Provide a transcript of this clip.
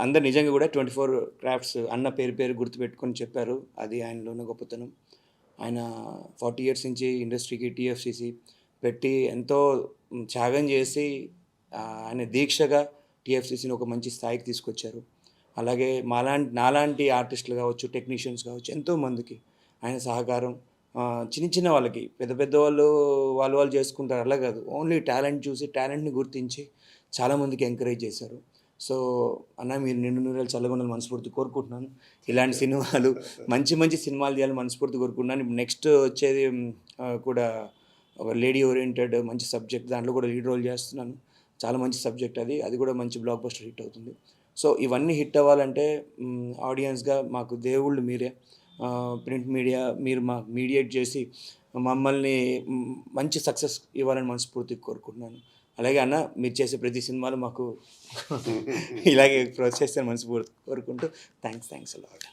అందరు నిజంగా కూడా 24 క్రాఫ్ట్స్ అన్న పేరు పేరు గుర్తుపెట్టుకొని చెప్పారు. అది ఆయనలో ఉన్న గొప్పతనం. ఆయన 40 ఇయర్స్ నుంచి ఇండస్ట్రీకి టీఎఫ్‌సీసీ పెట్టి ఎంతో త్యాగం చేసి ఆయన దీక్షగా టీఎఫ్‌సీసీని ఒక మంచి స్థాయికి తీసుకొచ్చారు. అలాగే నాలాంటి ఆర్టిస్టులు కావచ్చు, టెక్నీషియన్స్ కావచ్చు ఎంతోమందికి ఆయన సహకారం చిన్న చిన్న వాళ్ళకి పెద్ద పెద్ద వాళ్ళు చేసుకుంటారు అలా కాదు. ఓన్లీ టాలెంట్ చూసి టాలెంట్‌ని గుర్తించి చాలామందికి ఎంకరేజ్ చేశారు. సో, అన్న మీరు నిండు నూరేళ్ళు చల్లగుండాలని మనస్ఫూర్తిగా కోరుకుంటున్నాను. ఇలాంటి సినిమాలు మంచి మంచి సినిమాలు తీయాలని మనస్ఫూర్తిగా కోరుకుంటున్నాను. ఇప్పుడు నెక్స్ట్ వచ్చేది కూడా ఒక లేడీ ఓరియెంటెడ్ మంచి సబ్జెక్ట్ దాంట్లో కూడా లీడ్ రోల్ చేస్తున్నాను. చాలా మంచి సబ్జెక్ట్ అది. అది కూడా మంచి బ్లాక్ బస్టర్ హిట్ అవుతుంది. సో, ఇవన్నీ హిట్ అవ్వాలంటే ఆడియన్స్‌గా మాకు దేవుళ్ళు మీరే. ప్రింట్ మీడియా మీరు మాకు మీడియేట్ చేసి మమ్మల్ని మంచి సక్సెస్ ఇవ్వాలని మనస్ఫూర్తిగా కోరుకుంటున్నాను. అలాగే అన్న మీరు చేసే ప్రతి సినిమాలో మాకు ఇలాగే ప్రోత్సహిస్తారని మనస్ఫూర్తిగా కోరుకుంటూ థ్యాంక్స్ అలాట్.